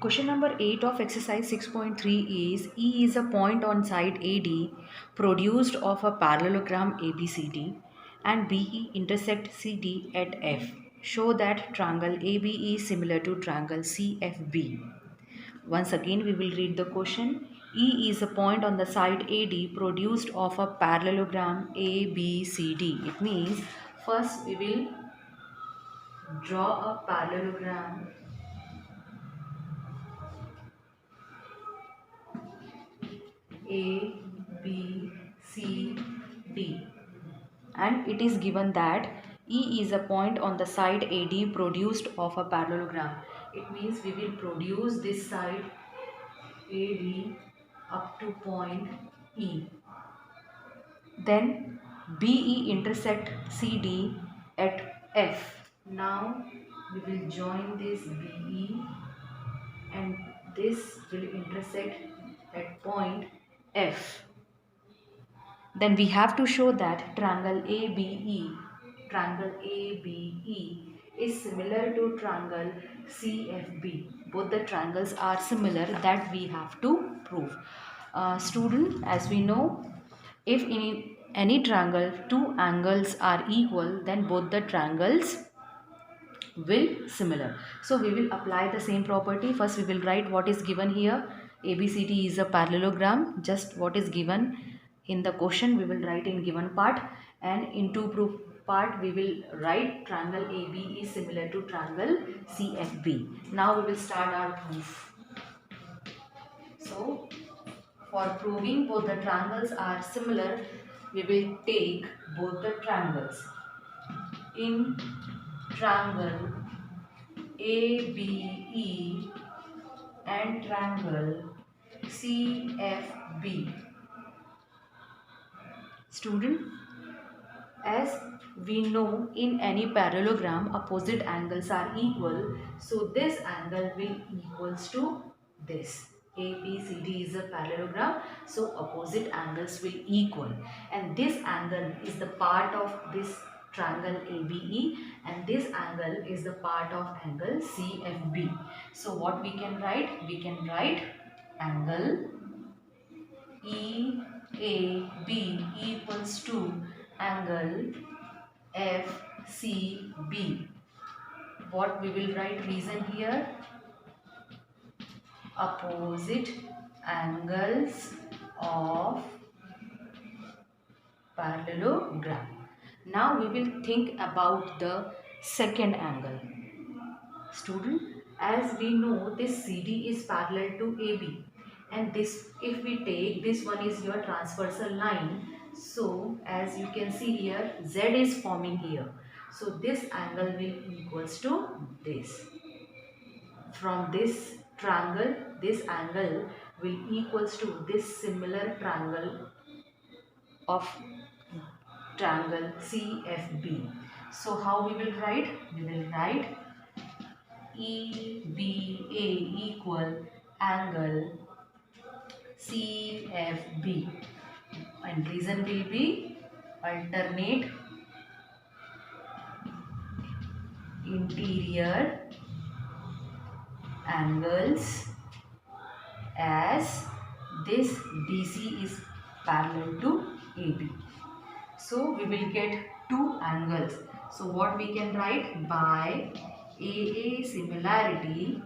Question number 8 of exercise 6.3 is E is a point on side AD produced of a parallelogram ABCD and BE intersect CD at F. Show that triangle ABE is similar to triangle CFB. Once again we will read the question. E is a point on the side AD produced of a parallelogram ABCD. It means first we will draw a parallelogram A, B, C, D, and it is given that E is a point on the side AD produced of a parallelogram. It means we will produce this side AD up to point E. Then BE intersect CD at F. Now we will join this BE and this will intersect at point F. Then we have to show that triangle ABE is similar to triangle CFB. Both the triangles are similar, that we have to prove. Student, as we know, if in any triangle two angles are equal, then both the triangles will similar. So we will apply the same property. First we will write what is given here. ABCD is a parallelogram. Just what is given in the question we will write in given part, and in to proof part we will write triangle AB is similar to triangle CFB. Now we will start our proof. So for proving both the triangles are similar, we will take both the triangles. In triangle ABE and triangle CFB. Student, as we know, in any parallelogram opposite angles are equal, so this angle will equals to this. ABCD is a parallelogram, so opposite angles will equal, and this angle is the part of this triangle ABE and this angle is the part of angle CFB. So what we can write? We can write angle EAB equals to angle FCB. What we will write reason here? Opposite angles of parallelogram. Now we will think about the second angle. Student, as we know, this CD is parallel to AB, and this, if we take this one is your transversal line, so as you can see here Z is forming here, so this angle will equals to this. From this triangle, this angle will equals to this similar triangle of triangle CFB. So how we will write? We will write EBA equal angle CFB, and reason will be alternate interior angles, as this BC is parallel to AB. So we will get two angles. So what we can write? By AA similarity,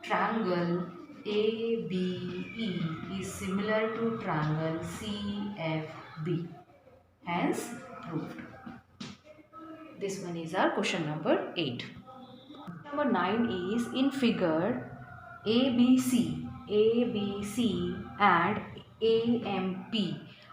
triangle ABE is similar to triangle CFB. Hence proved. This one is our question number 8. Number 9 is in figure ABC and AMP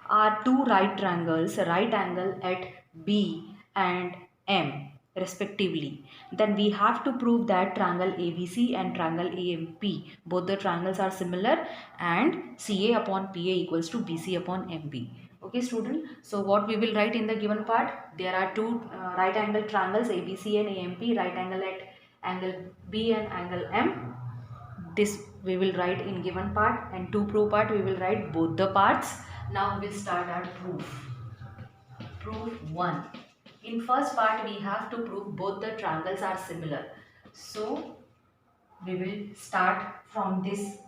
are two right triangles, right angle at B and M respectively. Then we have to prove that triangle ABC and triangle AMP, both the triangles are similar, and CA upon PA equals to BC upon MB. Okay student, so what we will write in the given part? There are two right angle triangles ABC and AMP, right angle at angle B and angle M. This we will write in given part, and to prove part we will write both the parts. Now we will start our proof. Proof 1. In first part we have to prove both the triangles are similar. So we will start from this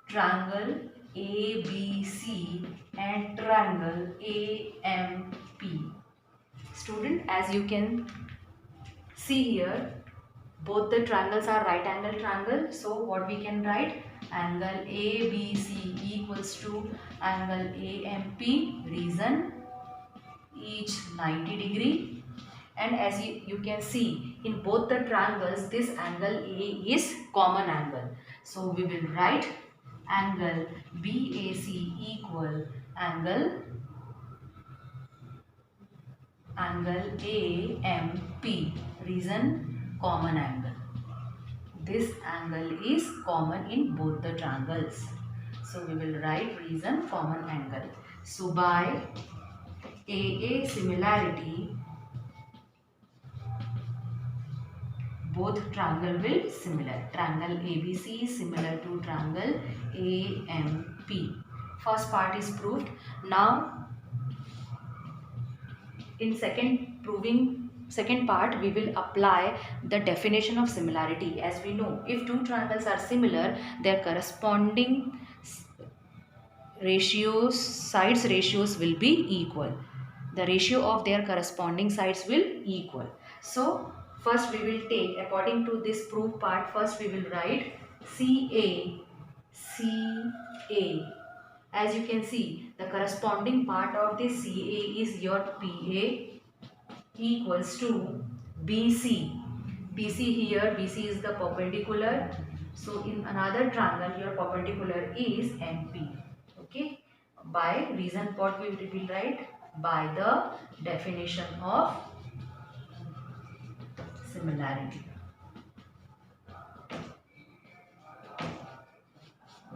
triangle ABC and triangle AMP. Student, as you can see here, both the triangles are right angle triangle. So what we can write? Angle ABC equals to angle AMP, reason each 90 degree. And as you can see, in both the triangles, this angle A is common angle. So we will write angle BAC equal angle AMP, reason common angle. This angle is common in both the triangles. So we will write reason common angle. So by AA similarity, both triangle will similar. Triangle ABC is similar to triangle AMP. First part is proved. Now in second part we will apply the definition of similarity. As we know, if two triangles are similar, their corresponding sides ratios will be equal. The ratio of their corresponding sides will equal. So first we will take, according to this proof part, first we will write CA. As you can see, the corresponding part of this CA is your PA equals to BC. Here, BC is the perpendicular. So in another triangle, your perpendicular is MP. Okay. By reason what we will write? By the definition of similarity.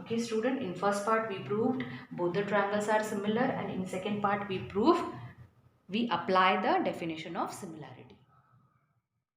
Okay student, in first part we proved both the triangles are similar, and in second part we apply the definition of similarity.